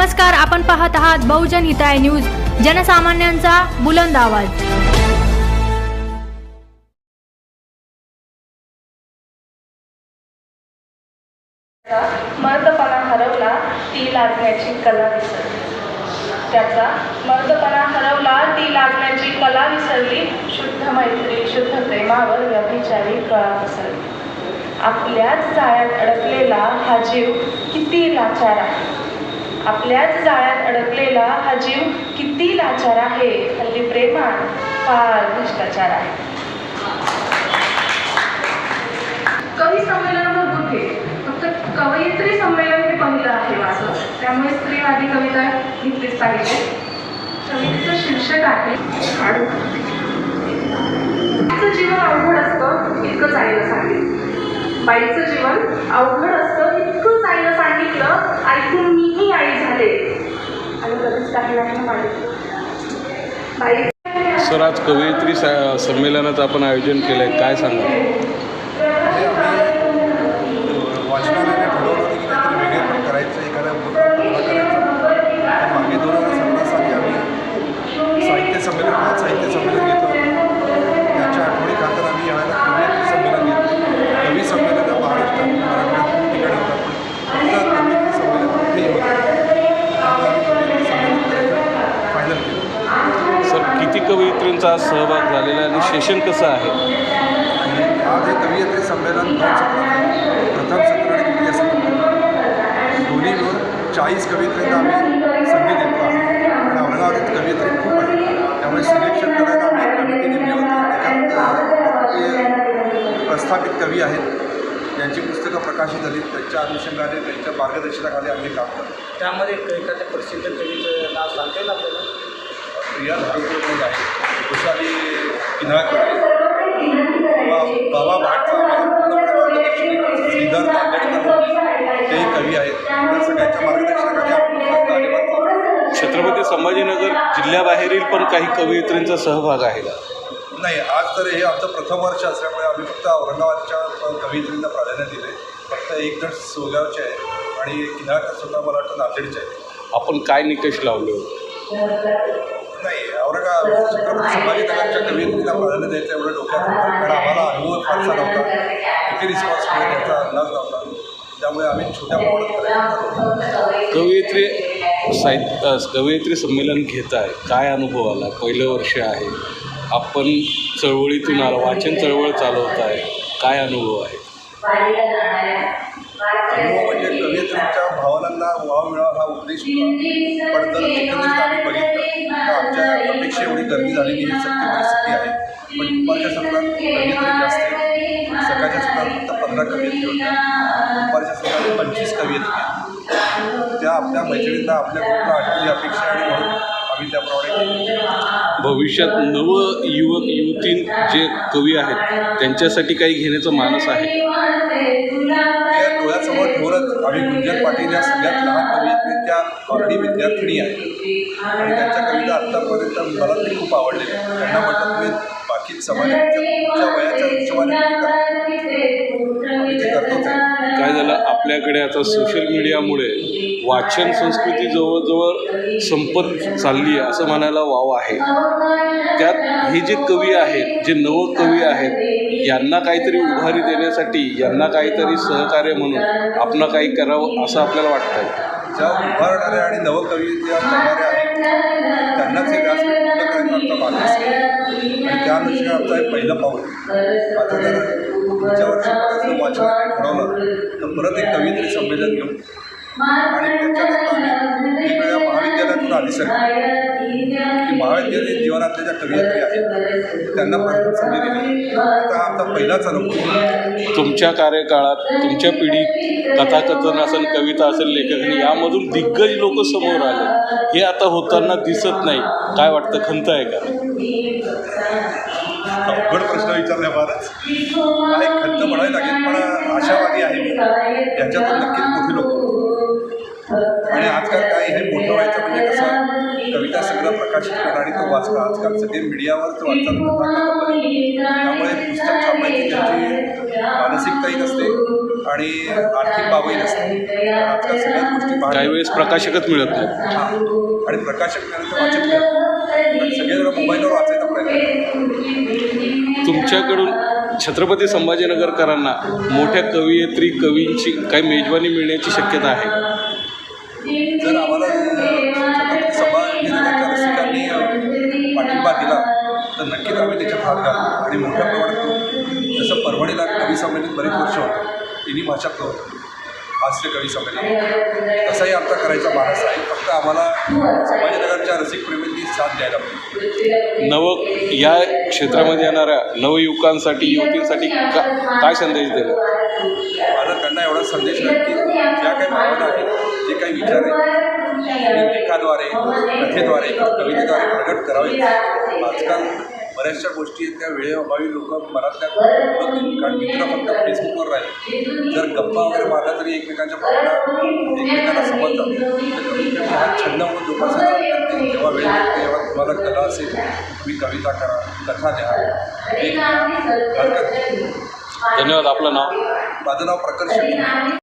नमस्कार, आपण पाहत आहात बहुजन हिताय न्यूज, जनसामान्यांचा बुलंद आवाज। मर्दपणा हरवला ती लाजण्याची कला विसरली। त्याचा मर्दपणा हरवला ती लाजण्याची कला विसरली। शुद्ध मैत्री शुद्ध प्रेमावर व्यभिचारी कळा पसरली। आपल्याच जाळ्यात अडकलेला हा जीव किती लाचार आहे। आपल्याच जाळ्यात अडकलेला हा जीव किती लाचार आहे। हल्ली प्रेमात फार भ्रष्टाचार आहे। कवी संमेलन कुठे फक्त कवयित्री संमेलन हे पहिलं आहे माझं, त्यामुळे स्त्रीवादी कविता घेतलीच पाहिजे। कवितेचं शीर्षक आहे बाईचं जीवन अवघड असतं इतकंच आईनं सांगितलं। बाईचं जीवन अवघड असतं इतकंच आईनं सांगितलं। ऐकून मीही आई झाले आणि कधीच काही नाही मागितलं। बाई सर, आज कवयित्री संमेलनाचं आपण आयोजन केलं आहे, काय सांगा? वाचनालयाने ठरवलं होतं की काहीतरी वेगळं करायचं, एखाद्या पूर्ण करायचं। मागे 2017 साली आम्ही साहित्य संमेलन घेतो। त्याच्या आठवणीखातर आम्ही यावेळेला कवयित्री संमेलन घेतलं। कवी संमेलन महाराष्ट्रात मराठवाड्यात ठिकाणी होतं, पण फक्त कवयित्री संमेलन कुठेही होतं। आम्ही कवयित्री संमेलन करायचं फायनल केलं। सर, किती कवयित्रींचा आज सहभाग झालेला आहे आणि सेशन कसं आहे? आज हे कवयित्री संमेलन 2 सत्राचं, प्रथम सत्र आणि द्वितीय सत्र दोन्ही मिळून 40 कवयित्रींना आम्ही संधी देतो आहे। आणि औरंगाबादेत कवयित्री खूप आहे, त्यामुळे सिलेक्शन करायला आम्ही एक कमिटी नेमली होती। त्याच्यात प्रस्थापित कवी आहेत, ज्यांची पुस्तकं प्रकाशित झाली, त्यांच्या अनुषंगाने त्यांच्या मार्गदर्शनाखाली आम्ही काम करतो। त्यामध्ये एखाद्या प्रसिद्ध कवीचं नाव सांगता येईल आपल्याला? प्रिया धारुरकर आहे, खुशाली किन्हाळकर आहे, किंवा बाबा भाटचा श्रीधर नांदेडकर तेही कवी आहेत। त्या सगळ्यांच्या मार्गदर्शनाखाली आपण कार्यरत। छत्रपती संभाजीनगर जिल्ह्याबाहेरील पण काही कवयित्रींचा सहभाग आहे का? नाही, आज तर हे आमचं प्रथम वर्ष असल्यामुळे आम्ही फक्त औरंगाबादच्या कवयित्रींना प्राधान्य दिले। फक्त एक जण सोगावचे आहे आणि किन्हाळकर सुद्धा मला वाटतं नांदेडचे आहे। आपण काय निकष लावले होते? नाही, छत्रपती संभाजीनगरच्या कवयित्रींना प्राधान्य द्यायचं एवढं डोक्यात होतं, कारण आम्हाला अनुभव फारसा नव्हता, किती रिस्पॉन्स मिळेल याचा अंदाज नव्हता। त्यामुळे आम्ही छोट्या प्रमाणात कवयित्री संमेलन घेत आहे, काय अनुभव आला? पहिलं वर्ष आहे, आपण चळवळीतून आला, वाचन चळवळ चालवत आहे, काय अनुभव आहे? अनुभव म्हणजे कवयित्रींच्या भावनांना वाव मिळावा हा उद्देश होता। पण जर एकंदरीत आम्ही बघितलं तर आमच्या अपेक्षा एवढी गर्दी झालेली ही सत्य परिस्थिती आहे। पण दुपारच्या सत्रात कवयित्री जास्त आहे, सकाळच्या सत्रात फक्त 15 कवयित्री होत्या, दुपारच्या सत्रात 25 कवयित्री आहेत। त्या आपल्या मैत्रिणींना आपल्या ग्रुपला आठवली अपेक्षा आणि म्हणून आम्ही त्याप्रमाणे भविष्यात युवक युवती जे कवी आहेत त्यांच्यासाठी काही घेण्याचं मानस आहे? त्या डोळ्यासमोर ठेवूनच आम्ही गुंजन पाटील या सगळ्यात लहान कवयित्री त्या ऑलरेडी विद्यार्थिनी आहेत आणि त्यांच्या कविता आत्तापर्यंत मला तरी खूप आवडलेल्या आहेत। त्यांना म्हटलं तुम्ही बाकी समाजाच्या वयाच्या हिशोबाने आम्ही ते करतोच आहे। काय झालं, आपल्याकडे आता सोशल मीडियामुळे वाचन संस्कृती जवळजवळ संपत चालली आहे असं म्हणायला वाव आहे। त्यात हे जे कवी आहेत, जे नव कवी आहेत, यांना काहीतरी उभारी देण्यासाठी, यांना काहीतरी सहकार्य म्हणून आपण काही करावं असं आपल्याला वाटतंय। ज्या उभारणाऱ्या आणि नवकवी ज्या करणाऱ्या आहेत त्यांनाच हे व्यासपीठ पूर्ण करायचं आमचा मानस आहे आणि त्या अनुषंगाने आमचं हे पहिलं पाऊल। आता जर पुढच्या वर्षी वाचन ठरवलं तर परत एक कवयित्री संमेलन घेऊ आणि त्याच्यानंतर आम्ही वेगवेगळ्या महाविद्यालयातून आली की महाविद्यालयीन जीवनातल्या ज्या कवयित्री आहेत त्यांना परत संधी दिली। आता आमचा पहिलाच अनुभव। तुमच्या कार्यकाळात तुमच्या पिढीत कथाकथन असेल, कविता असेल, लेखक यामधून दिग्गज लोक समोर आले, हे आता होताना दिसत नाही, काय वाटतं, खंत आहे का? अवघड प्रश्न विचारल्या फारच काय खंत म्हणायला लागेल, पण आशावादी आहे मी, याच्यातून नक्कीच मोठी लोक आणि आजकाल काय हे मोठं व्हायचं म्हणजे कसं, कविता सगळं प्रकाशित करणं आणि तो वाचणं। आजकाल सगळे मीडियावरच वाचतात, त्यामुळे पुस्तक छापायची त्यांची मानसिकताही नसते आणि आर्थिक बाबही नसते. कारण आजकाल सगळ्याच गोष्टी काही वेळेस प्रकाशकच मिळत नाही. हां, आणि प्रकाशक मिळालं तर वाचक मिळालं आणि सगळेजण मोबाईलवर वाचायचा प्रयत्न करतात. तुमच्याकडून छत्रपती संभाजीनगरकरांना मोठ्या कवयित्री कवींची काही मेजवानी मिळण्याची शक्यता आहे. जर आम्हाला छत्रपती संभाजीनगरच्या रसिकांनी पाठिंबा दिला तर नक्कीच आम्ही त्याच्यात हात घालू आणि मोठ्या प्रमाणात करू. जसं परभणीला कवी संमेलन बरेच वर्ष होतं, तिन्ही भाषातलं होतं हास्य कवी संमेलन, तसाही आमचा करायचा मानस आहे. फक्त आम्हाला संभाजीनगरच्या रसिकप्रेमींनी साथ द्यायला पाहिजे. या क्षेत्रामध्ये येणाऱ्या नवयुवकांसाठी युवतींसाठी काय संदेश देणार? माझा त्यांना एवढा संदेश आहे की ज्या काही भावना आहेत, जे काही विचार आहेत ते लेखाद्वारे, कथेद्वारे किंवा कवितेद्वारे प्रगट करावे. आजकाल बऱ्याचशा गोष्टी आहेत त्या वेळेअभावी लोक मनातल्या कारण मित्र फक्त फेसबुकवर राहिले. जर गप्पा वगैरे मारला तरी एकमेकांच्या भावना एकमेकांना समजतात. तर कमी कमी हा छंद म्हणून जोपासायला लागतात. जेव्हा वेळ मिळते तेव्हा तुम्हाला कला असेल तुम्ही कविता करा, कथा द्या, एक हरकत नाही. धन्यवाद. आपलं नाव? माझं नाव प्रकर्ष.